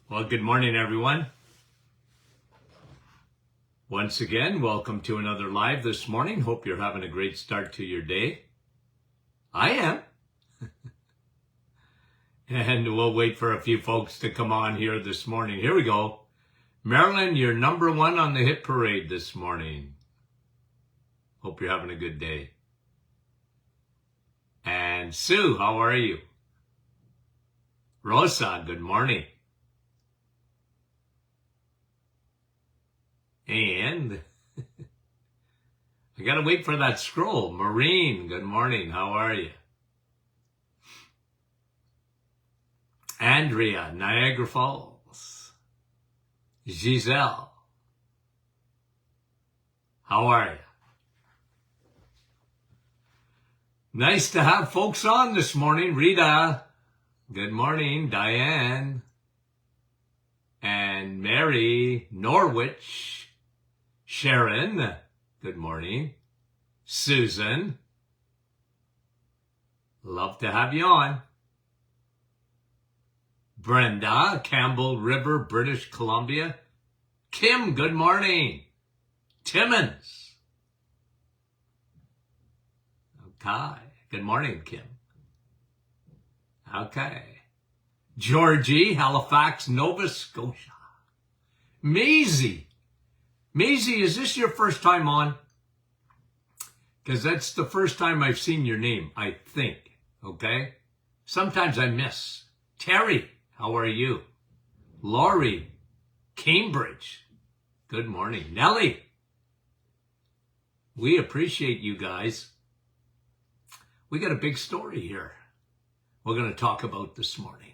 Well, good morning, everyone. Once again, welcome to another live this morning. Hope you're having a great start to your day. I am. And we'll wait for a few folks to come on here this morning. Here we go. Marilyn, you're number one on the hit parade this morning. Hope you're having a good day. And Sue, how are you? Rosa, good morning. And I gotta wait for that scroll. Maureen, good morning. How are you? Andrea, Niagara Falls. Giselle, how are you? Nice to have folks on this morning. Rita, good morning. Diane and Mary, Norwich. Sharon, good morning. Susan, love to have you on. Brenda, Campbell River, British Columbia. Kim, good morning. Timmons. Okay, good morning, Kim. Okay. Georgie, Halifax, Nova Scotia. Maisie. Maisie, is this your first time on? Because that's the first time I've seen your name, I think. Okay? Sometimes I miss. Terry, how are you? Laurie, Cambridge. Good morning. Nellie, we appreciate you guys. We got a big story here we're going to talk about this morning.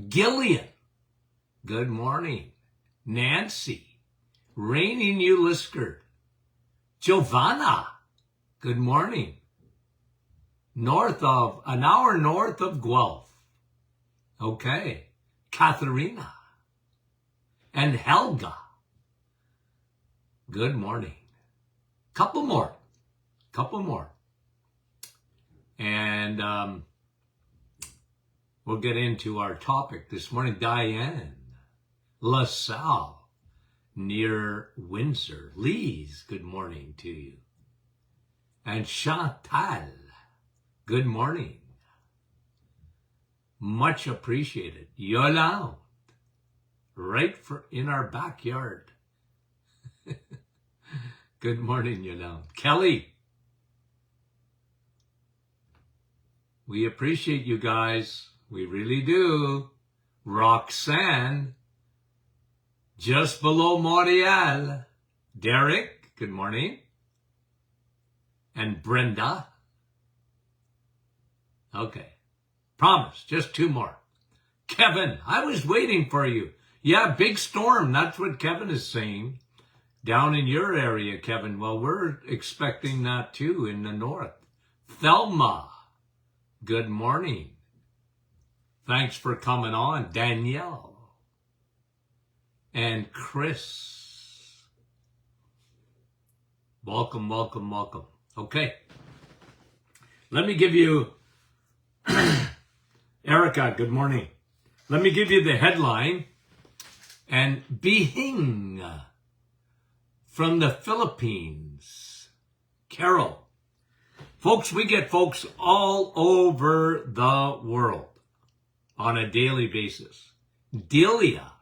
Gillian, good morning. Nancy, Rainy New Lisker. Giovanna, good morning. An hour north of Guelph. Okay. Katharina and Helga, good morning. Couple more. And we'll get into our topic this morning. Diane, LaSalle, near Windsor. Lise, good morning to you. And Chantal, good morning. Much appreciated. Yolande, right in our backyard. Good morning, Yolande. Kelly, we appreciate you guys. We really do. Roxanne, just below Montreal. Derek, good morning. And Brenda. Okay. Promise, just two more. Kevin, I was waiting for you. Yeah, big storm. That's what Kevin is saying. Down in your area, Kevin. Well, we're expecting that too in the north. Thelma, good morning. Thanks for coming on. Danielle. And Chris. Welcome. Okay. Let me give you... Erica, good morning. Let me give you the headline. And Bihing from the Philippines. Carol. Folks, we get folks all over the world on a daily basis. Delia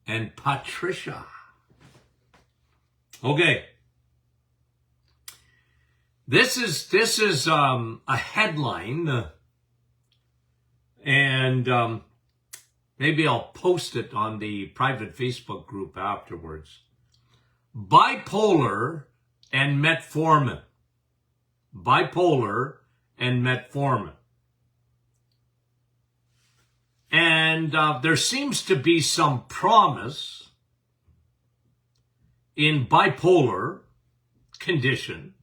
and Patricia. Okay. This is a headline, and maybe I'll post it on the private Facebook group afterwards. Bipolar and Metformin. Bipolar and Metformin. And there seems to be some promise in bipolar condition,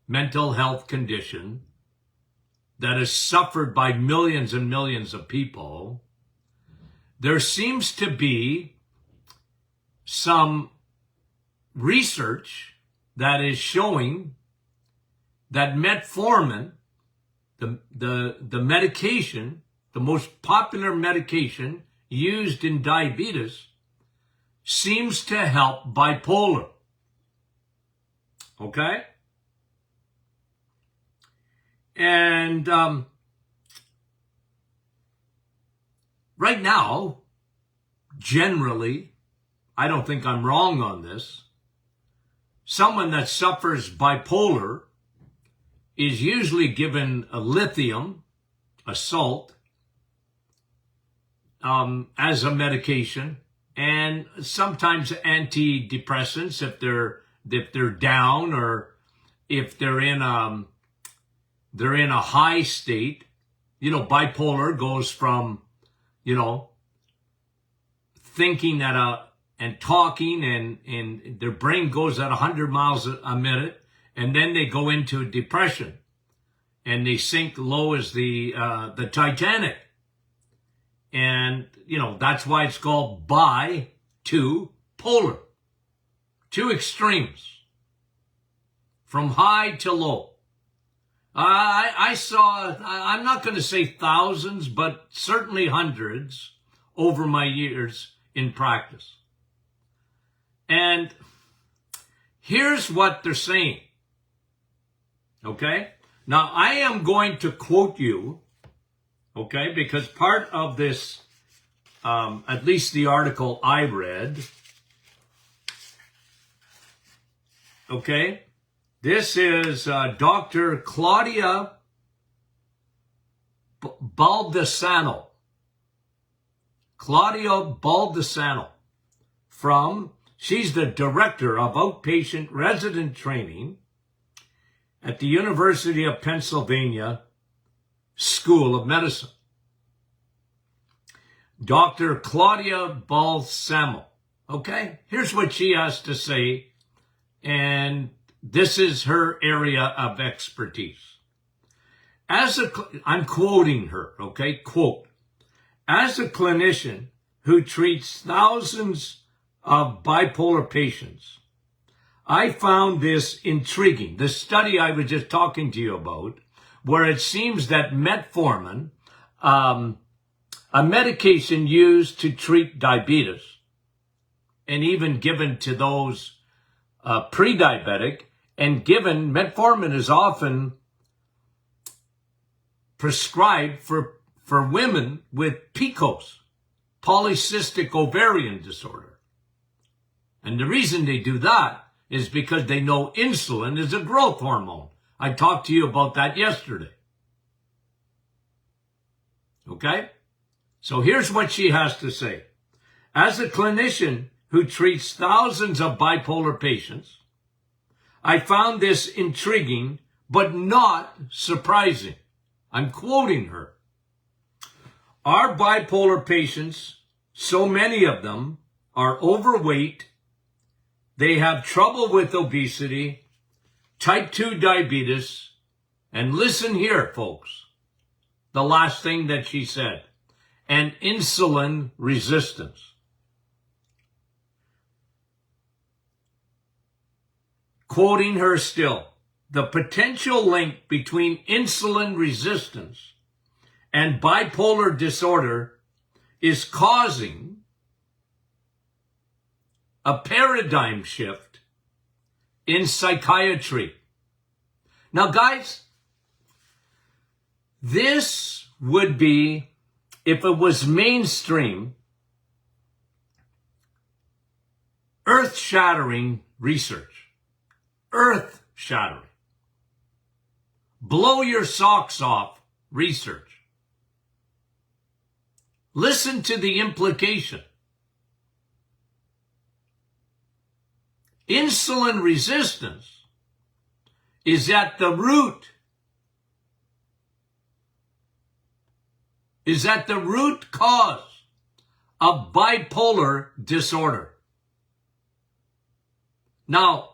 mental health condition, that is suffered by millions and millions of people. There seems to be some research that is showing that metformin, the medication, the most popular medication used in diabetes, seems to help bipolar. Okay? And right now, generally, I don't think I'm wrong on this, someone that suffers bipolar is usually given a lithium, a salt, as a medication, and sometimes antidepressants if they're down, or if they're in a high state. You know, bipolar goes from, you know, thinking and talking, and their brain goes at 100 miles a minute, and then they go into depression, and they sink low as the Titanic. And, you know, that's why it's called bi to polar. Two extremes. From high to low. I saw, I'm not going to say thousands, but certainly hundreds over my years in practice. And here's what they're saying. Okay? Now, I am going to quote you, okay, because part of this, at least the article I read, okay, this is Dr. Claudia Baldessano. Claudia Baldessano she's the director of outpatient resident training at the University of Pennsylvania School of Medicine. Dr. Claudia Balsamo. Okay, here's what she has to say, and this is her area of expertise. I'm quoting her, okay, quote, as a clinician who treats thousands of bipolar patients, I found this intriguing. The study I was just talking to you about, where it seems that Metformin, a medication used to treat diabetes, and even given to those pre-diabetic, and given, Metformin is often prescribed for women with PCOS, polycystic ovarian disorder. And the reason they do that is because they know insulin is a growth hormone. I talked to you about that yesterday. Okay? So here's what she has to say. As a clinician who treats thousands of bipolar patients, I found this intriguing, but not surprising. I'm quoting her. Our bipolar patients, so many of them, are overweight. They have trouble with obesity, type 2 diabetes, and listen here, folks, the last thing that she said, and insulin resistance. Quoting her still, the potential link between insulin resistance and bipolar disorder is causing a paradigm shift in psychiatry. Now, guys, this would be, if it was mainstream, earth-shattering research. Earth-shattering. Blow your socks off research. Listen to the implication. Insulin resistance is at the root cause of bipolar disorder. Now,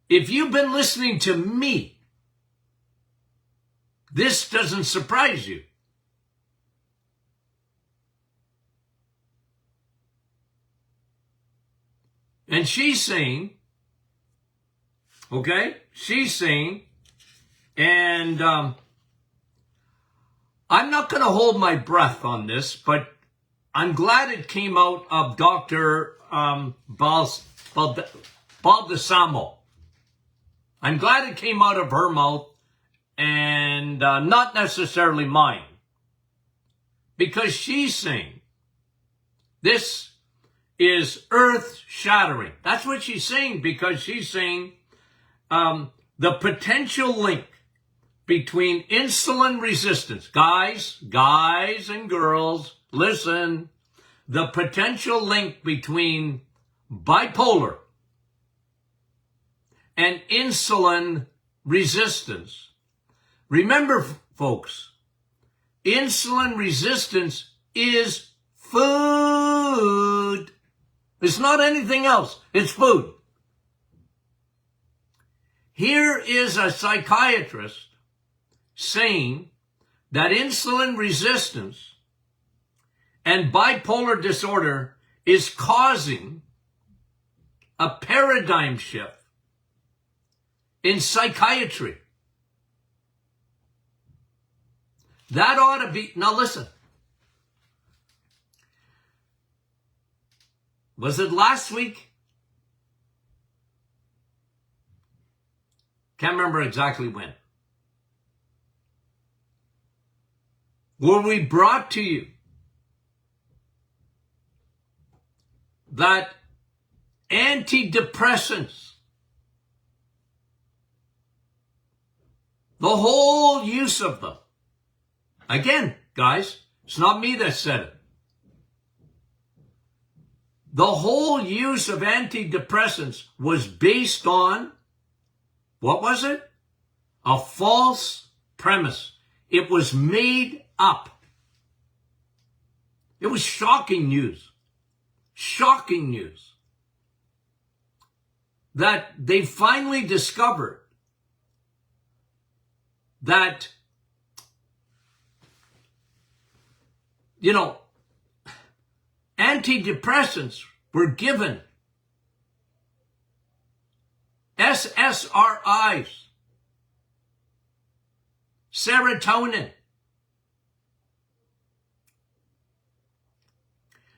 if you've been listening to me, this doesn't surprise you. And she's saying, okay, and I'm not going to hold my breath on this, but I'm glad it came out of Dr. Baldessamo. I'm glad it came out of her mouth and not necessarily mine. Because she's saying this is earth-shattering. That's what she's saying, because she's saying the potential link between insulin resistance. Guys and girls, listen. The potential link between bipolar and insulin resistance. Remember, folks, insulin resistance is food. It's not anything else. It's food. Here is a psychiatrist saying that insulin resistance and bipolar disorder is causing a paradigm shift in psychiatry. That ought to be, now listen. Was it last week? Can't remember exactly when. Were we brought to you that antidepressants, the whole use of them, again, guys, it's not me that said it. The whole use of antidepressants was based on, what was it? A false premise. It was made up. It was shocking news. Shocking news. That they finally discovered that, antidepressants were given SSRIs, serotonin.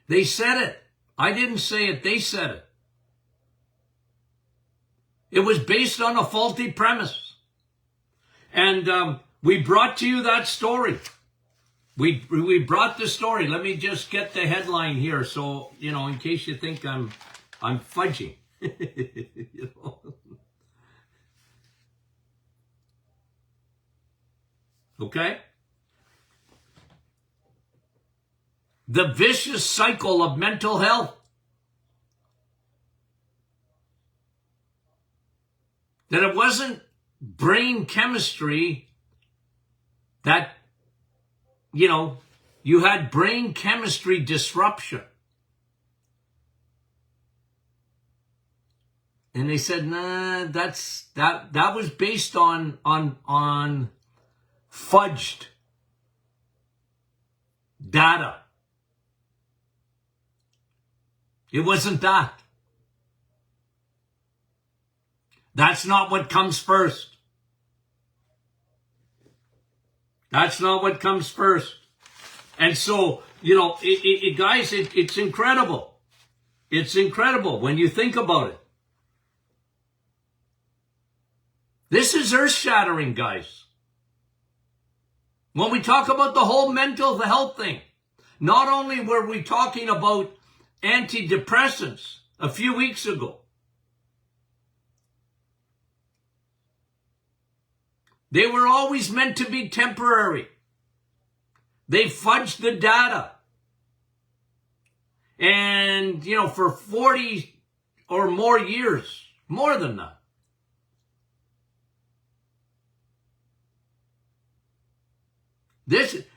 They said it. I didn't say it. They said it. It was based on a faulty premise. And we brought to you that story. We brought the story. Let me just get the headline here, so in case you think I'm fudging. Okay? The vicious cycle of mental health. That it wasn't brain chemistry that, you had brain chemistry disruption. And they said, nah, that was based on fudged data. It wasn't that. That's not what comes first. That's not what comes first. And so, guys, it's incredible. It's incredible when you think about it. This is earth-shattering, guys. When we talk about the whole mental health thing, not only were we talking about antidepressants a few weeks ago, they were always meant to be temporary. They fudged the data. And, for 40 or more years, more than that.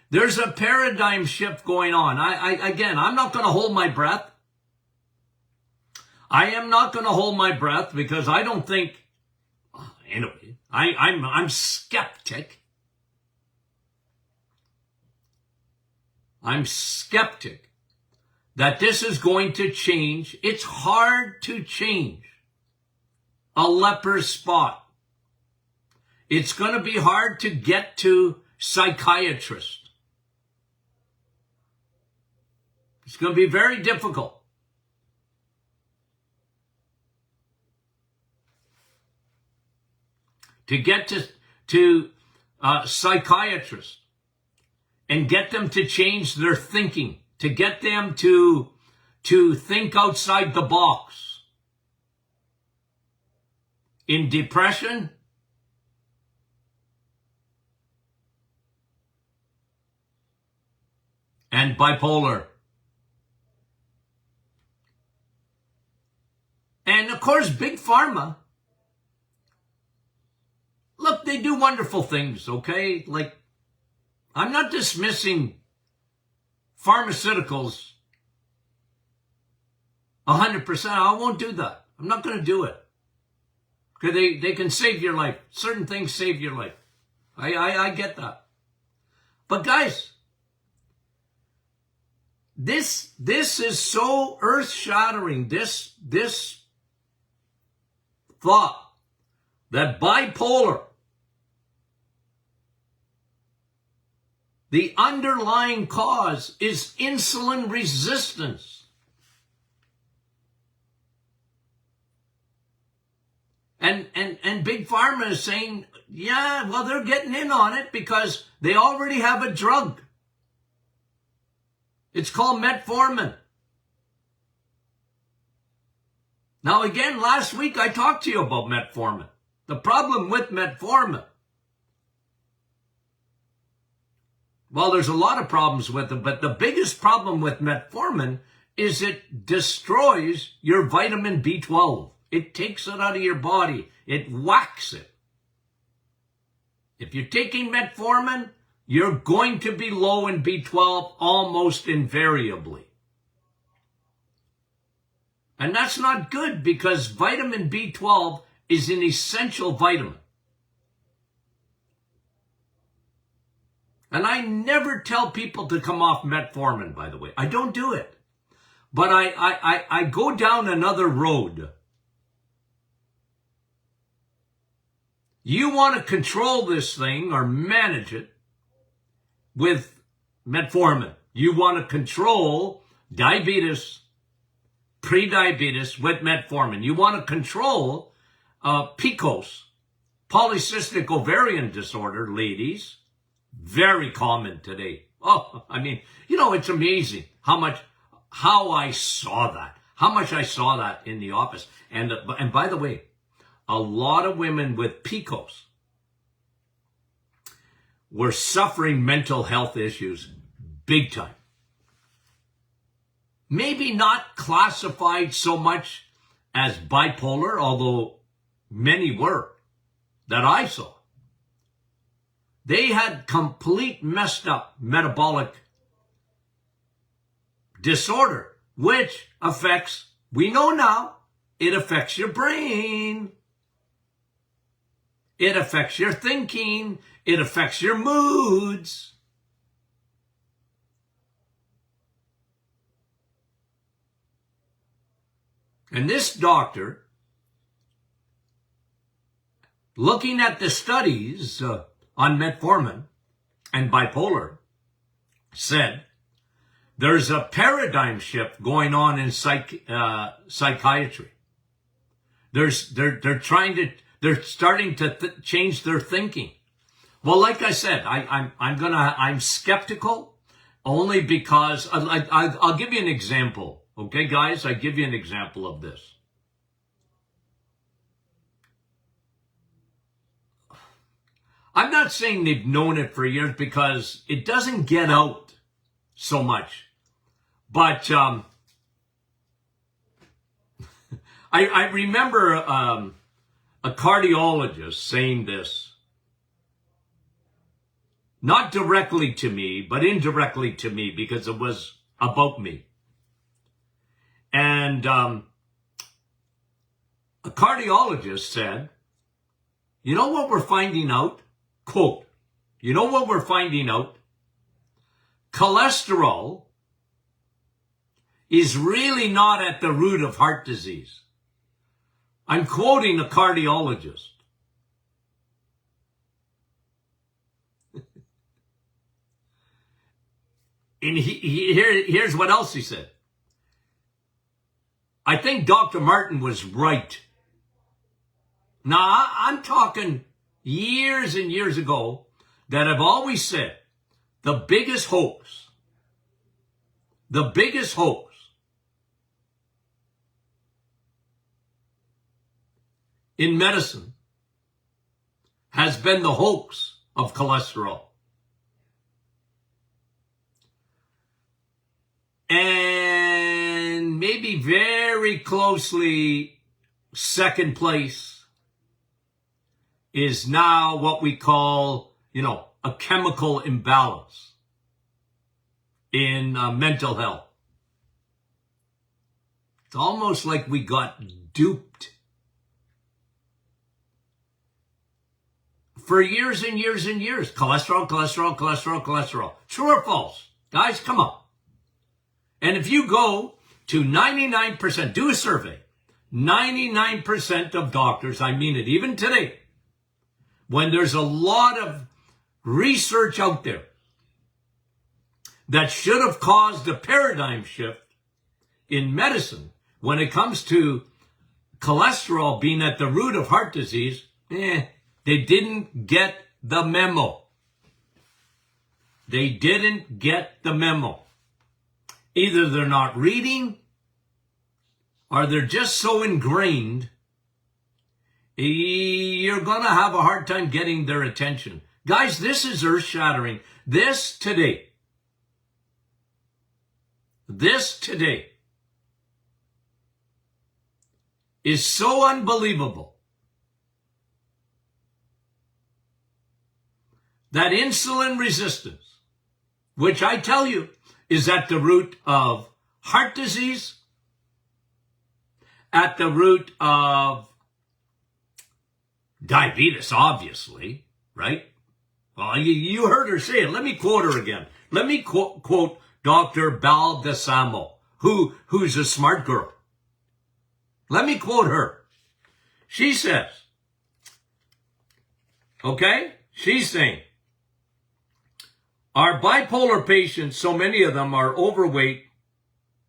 There's a paradigm shift going on. Again, I'm not going to hold my breath. I am not going to hold my breath because I don't think, anyway, I'm skeptic. I'm skeptic that this is going to change. It's hard to change a leper spot. It's going to be hard to get to psychiatrists. It's going to be very difficult. To get to psychiatrists and get them to change their thinking, to get them to think outside the box. In depression, and bipolar. And of course, Big Pharma, look, they do wonderful things, okay? Like, I'm not dismissing pharmaceuticals 100%. I won't do that. I'm not going to do it. Because they can save your life. Certain things save your life. I get that. But guys, this is so earth-shattering. This thought that bipolar, the underlying cause is insulin resistance. And Big Pharma is saying, yeah, well, they're getting in on it because they already have a drug. It's called Metformin. Now, again, last week I talked to you about Metformin. The problem with Metformin, well, there's a lot of problems with it, but the biggest problem with Metformin is it destroys your vitamin B12. It takes it out of your body. It whacks it. If you're taking Metformin, you're going to be low in B12 almost invariably. And that's not good because vitamin B12 is an essential vitamin. And I never tell people to come off Metformin, by the way. I don't do it. But I go down another road. You want to control this thing or manage it with Metformin. You want to control diabetes, prediabetes with Metformin. You want to control PCOS, polycystic ovarian disorder, ladies. Very common today. Oh, I mean, you know, it's amazing how I saw that, how much I saw that in the office. And by the way, a lot of women with PCOS were suffering mental health issues big time. Maybe not classified so much as bipolar, although many were that I saw. They had complete messed up metabolic disorder, which affects, we know now, it affects your brain. It affects your thinking. It affects your moods. And this doctor, looking at the studies on metformin and bipolar, said there's a paradigm shift going on in psychiatry. They're starting to change their thinking. Well, like I said, I'm skeptical only because I'll give you an example. Okay, guys, I give you an example of this. I'm not saying they've known it for years because it doesn't get out so much. But I remember a cardiologist saying this, not directly to me, but indirectly to me because it was about me. And a cardiologist said, you know what we're finding out? Quote, you know what we're finding out? Cholesterol is really not at the root of heart disease. I'm quoting a cardiologist. And here's what else he said. I think Dr. Martin was right. Now, I'm talking years and years ago that I've always said the biggest hoax in medicine has been the hoax of cholesterol. And maybe very closely second place is now what we call, a chemical imbalance in mental health. It's almost like we got duped. For years and years and years, cholesterol. True or false? Guys, come on. And if you go to 99%, do a survey, 99% of doctors, I mean it, even today, when there's a lot of research out there that should have caused a paradigm shift in medicine when it comes to cholesterol being at the root of heart disease, they didn't get the memo. They didn't get the memo. Either they're not reading or they're just so ingrained, you're going to have a hard time getting their attention. Guys, this is earth-shattering. This today is so unbelievable that insulin resistance, which I tell you is at the root of heart disease, at the root of diabetes, obviously, right? Well, you heard her say it. Let me quote her again. Let me quote Dr. Baldessamo, who's a smart girl. Let me quote her. She says, she's saying, our bipolar patients, so many of them are overweight.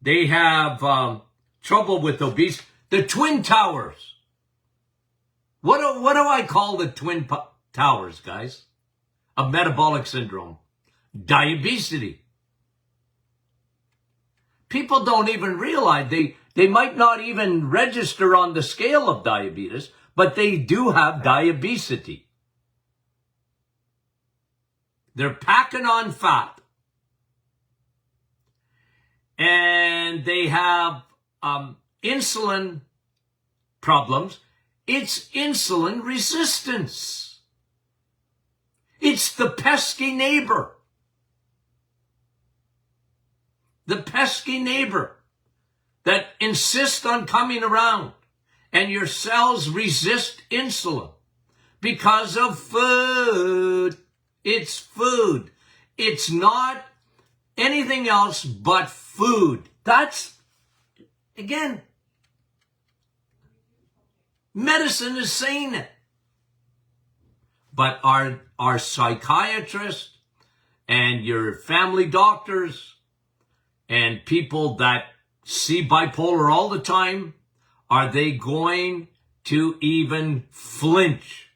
They have trouble with obesity. The twin towers. What do I call the twin towers, guys? Of metabolic syndrome. Diabetes. People don't even realize they might not even register on the scale of diabetes, but they do have diabetes. They're packing on fat. And they have insulin problems. It's insulin resistance. It's the pesky neighbor. The pesky neighbor that insists on coming around. And your cells resist insulin because of food. It's food. It's not anything else but food. That's, again, medicine is saying it. But our psychiatrists and your family doctors and people that see bipolar all the time, are they going to even flinch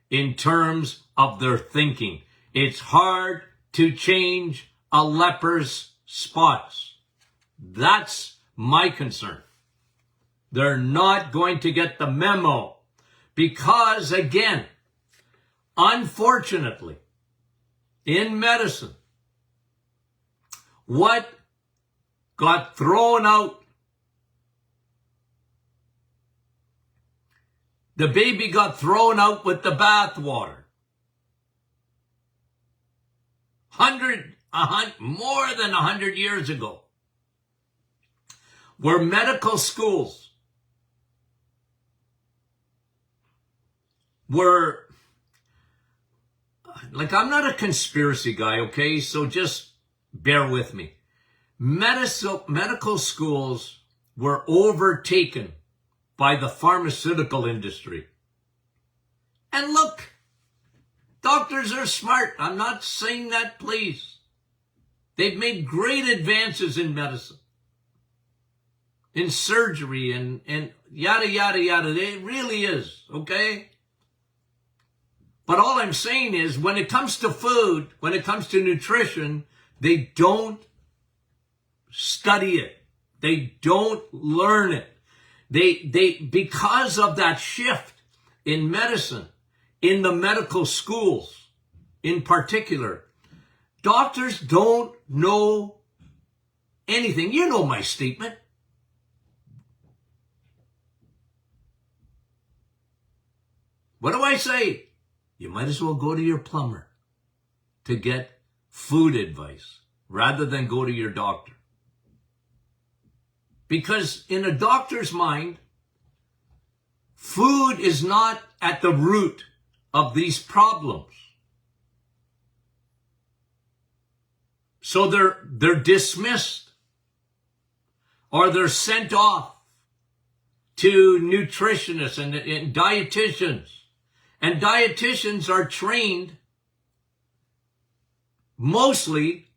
in terms of their thinking? It's hard to change a leper's spots. That's my concern. They're not going to get the memo because, again, unfortunately, in medicine, what got thrown out, the baby got thrown out with the bathwater. More than 100 years ago, where medical schools were, like, I'm not a conspiracy guy, okay? So just bear with me. Medical schools were overtaken by the pharmaceutical industry. And look, doctors are smart. I'm not saying that, please. They've made great advances in medicine, in surgery, and yada, yada, yada. It really is, okay? But all I'm saying is when it comes to food, when it comes to nutrition, they don't study it. They don't learn it. They because of that shift in medicine, in the medical schools in particular, doctors don't know anything. You know my statement. What do I say? You might as well go to your plumber to get food advice rather than go to your doctor. Because in a doctor's mind, food is not at the root of these problems. So they're dismissed, or they're sent off to nutritionists and dietitians. And dietitians are trained mostly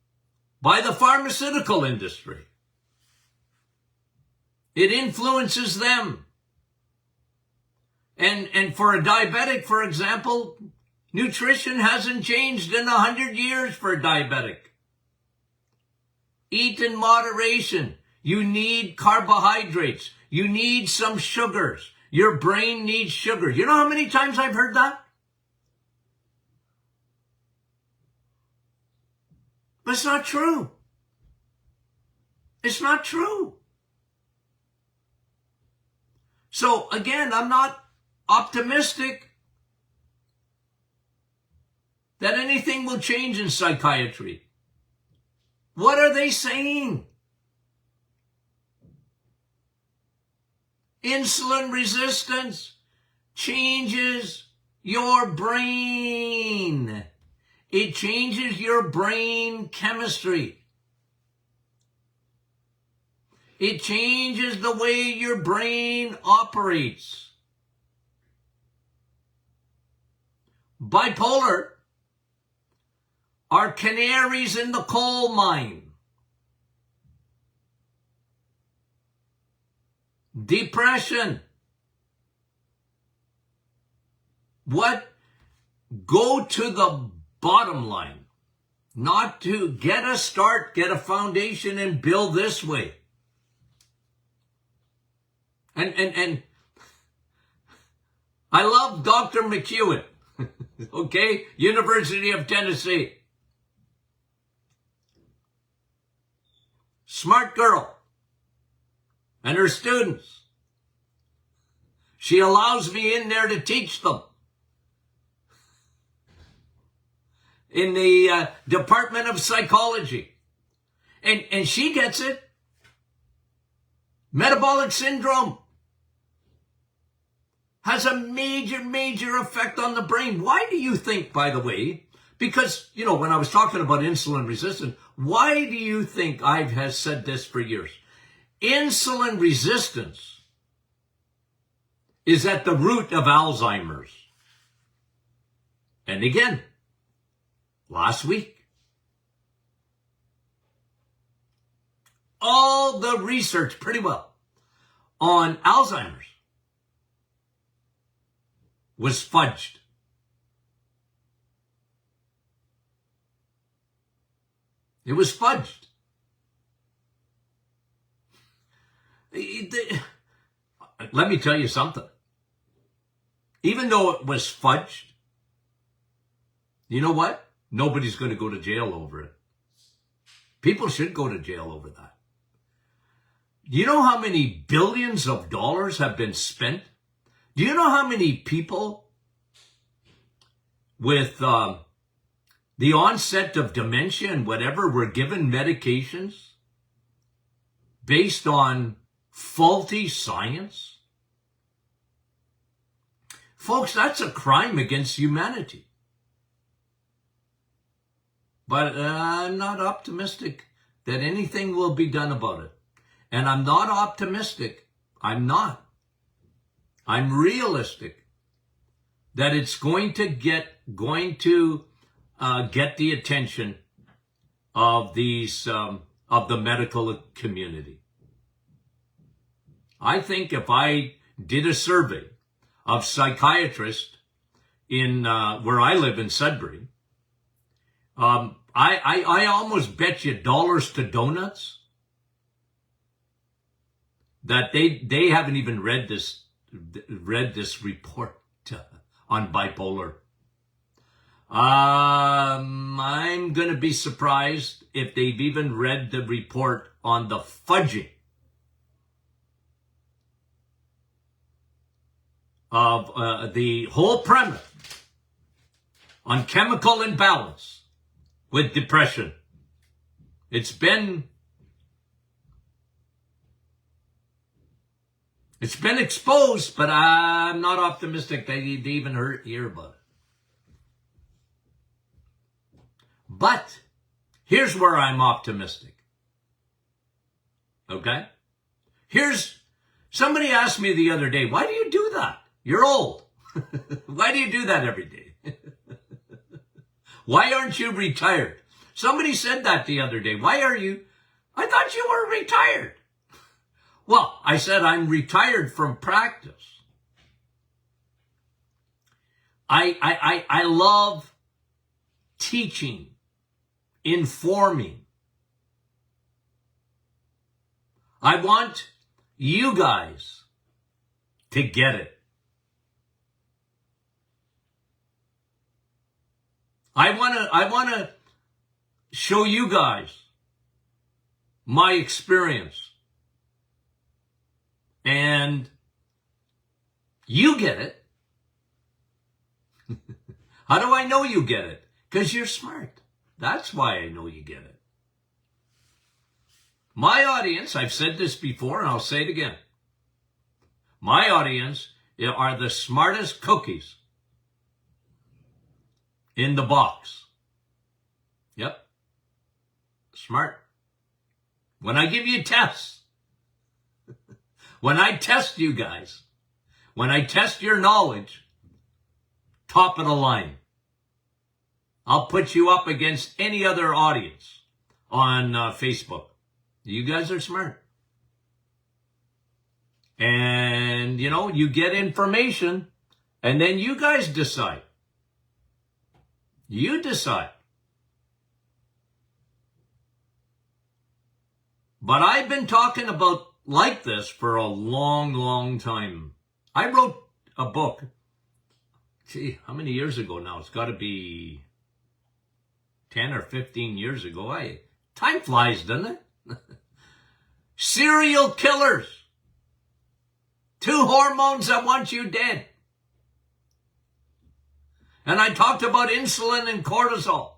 by the pharmaceutical industry. It influences them. And for a diabetic, for example, nutrition hasn't changed in 100 years for a diabetic. Eat in moderation. You need carbohydrates. You need some sugars. Your brain needs sugar. You know how many times I've heard that? But it's not true. It's not true. So again, I'm not optimistic that anything will change in psychiatry. What are they saying? Insulin resistance changes your brain. It changes your brain chemistry. It changes the way your brain operates. Bipolar are canaries in the coal mine. Depression. What? Go to the bottom line. Not to get a start, get a foundation, and build this way. And I love Dr. McEwen, okay? University of Tennessee. Smart girl. And her students. She allows me in there to teach them. In the Department of Psychology. And she gets it. Metabolic syndrome has a major effect on the brain. Why do you think, by the way, because, you know, when I was talking about insulin resistance, why do you think I have said this for years? Insulin resistance is at the root of Alzheimer's. And again, last week, all the research pretty well on Alzheimer's was fudged. It was fudged. Let me tell you something. Even though it was fudged, you know what? Nobody's going to go to jail over it. People should go to jail over that. Do you know how many billions of dollars have been spent? Do you know how many people with the onset of dementia and whatever were given medications based on faulty science? Folks, that's a crime against humanity. But I'm not optimistic that anything will be done about it. And I'm not optimistic. I'm not. I'm realistic that it's going to get the attention of these, of the medical community. I think if I did a survey of psychiatrists in, where I live in Sudbury, I almost bet you dollars to donuts that they haven't even read this report on bipolar. I'm going to be surprised if they've even read the report on the fudging of the whole premise on chemical imbalance with depression. It's been exposed, but I'm not optimistic that you'd even hear about it. But here's where I'm optimistic. Okay? Somebody asked me the other day, why do you do that? You're old. Why do you do that every day? Why aren't you retired? Somebody said that the other day. Why are you? I thought you were retired. Well, I said I'm retired from practice. I love teaching, informing. I want you guys to get it. I want to show you guys my experience. And you get it. How do I know you get it? Because you're smart. That's why I know you get it. My audience, I've said this before and I'll say it again. My audience are the smartest cookies in the box. Yep. Smart. When I give you tests, when I test you guys, when I test your knowledge, top of the line. I'll put you up against any other audience on Facebook. You guys are smart. And, you get information, and then you guys decide. You decide. But I've been talking about like this for a long, long time. I wrote a book. Gee, how many years ago now? It's got to be 10 or 15 years ago. Time flies, doesn't it? Serial killers. 2 hormones that want you dead. And I talked about insulin and cortisol.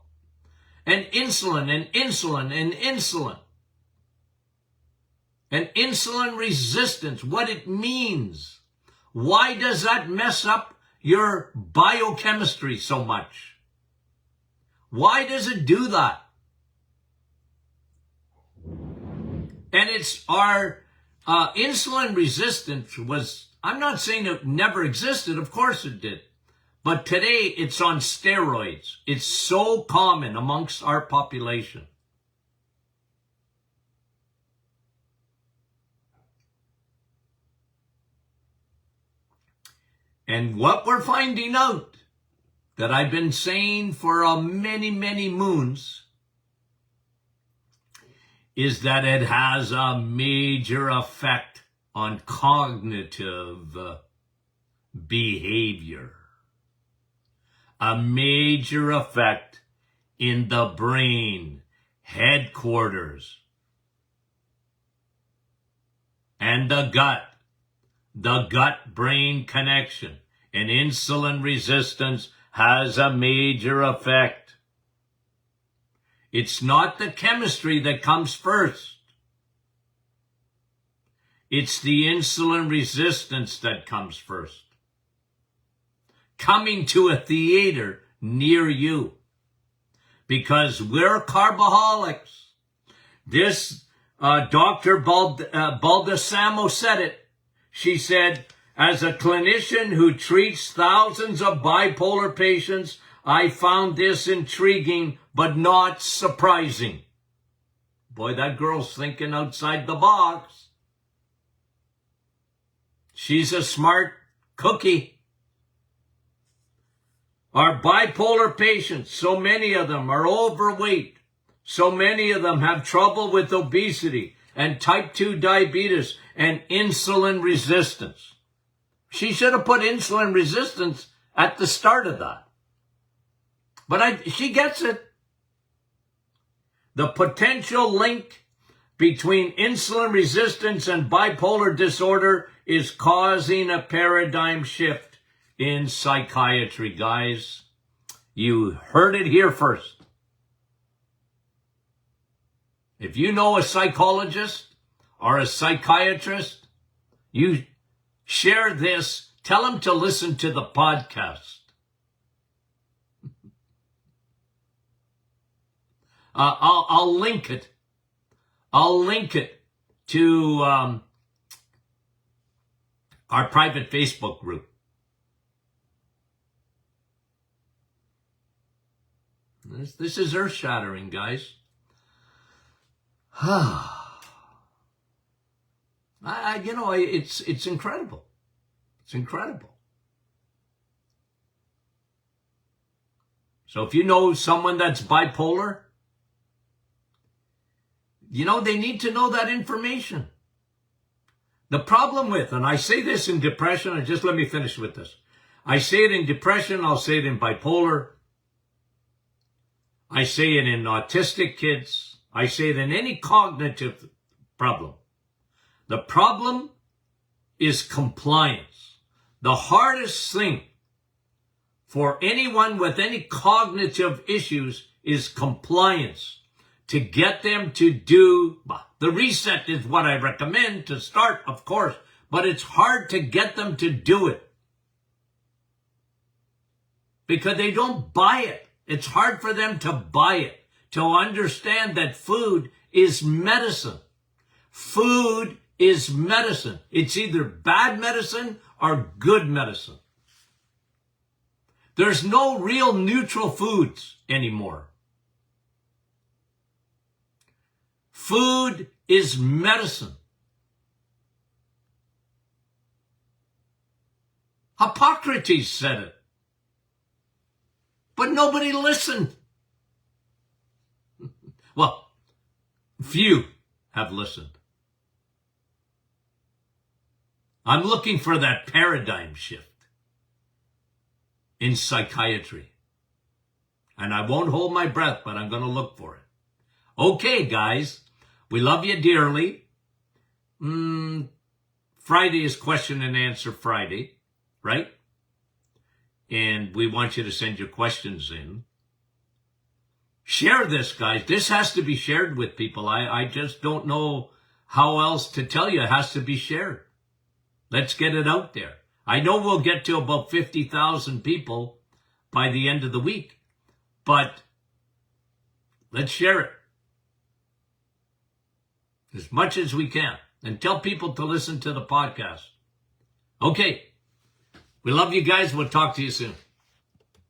And insulin and insulin and insulin. And insulin resistance, what it means. Why does that mess up your biochemistry so much? Why does it do that? And it's our insulin resistance was, I'm not saying it never existed, of course it did. But today it's on steroids. It's so common amongst our population. And what we're finding out, that I've been saying for many, many moons, is that it has a major effect on cognitive behavior. A major effect in the brain headquarters and the gut-brain connection. And insulin resistance has a major effect. It's not the chemistry that comes first. It's the insulin resistance that comes first. Coming to a theater near you. Because we're carboholics. This Dr. Baldessamo said it. She said, as a clinician who treats thousands of bipolar patients, I found this intriguing but not surprising. Boy, that girl's thinking outside the box. She's a smart cookie. Our bipolar patients, so many of them are overweight. So many of them have trouble with obesity and type 2 diabetes and insulin resistance. She should have put insulin resistance at the start of that. But she gets it. The potential link between insulin resistance and bipolar disorder is causing a paradigm shift in psychiatry, guys. You heard it here first. If you know a psychologist or a psychiatrist, you share this. Tell them to listen to the podcast. I'll link it. I'll link it to our private Facebook group. This is earth-shattering, guys. It's incredible. It's incredible. So if you know someone that's bipolar, they need to know that information. The problem with, and I say this in depression, and just let me finish with this. I say it in depression, I'll say it in bipolar. I say it in autistic kids. I say it in any cognitive problem. The problem is compliance. The hardest thing for anyone with any cognitive issues is compliance. To get them to do, the reset is what I recommend to start, of course, but it's hard to get them to do it because they don't buy it. It's hard for them to buy it, to understand that food is medicine. Food is medicine. It's either bad medicine or good medicine. There's no real neutral foods anymore. Food is medicine. Hippocrates said it. But nobody listened. Well, few have listened. I'm looking for that paradigm shift in psychiatry. And I won't hold my breath, but I'm going to look for it. Okay, guys. We love you dearly. Friday is question and answer Friday, right? And we want you to send your questions in. Share this, guys. This has to be shared with people. I just don't know how else to tell you. It has to be shared. Let's get it out there. I know we'll get to about 50,000 people by the end of the week, but let's share it as much as we can and tell people to listen to the podcast. Okay. We love you guys. We'll talk to you soon.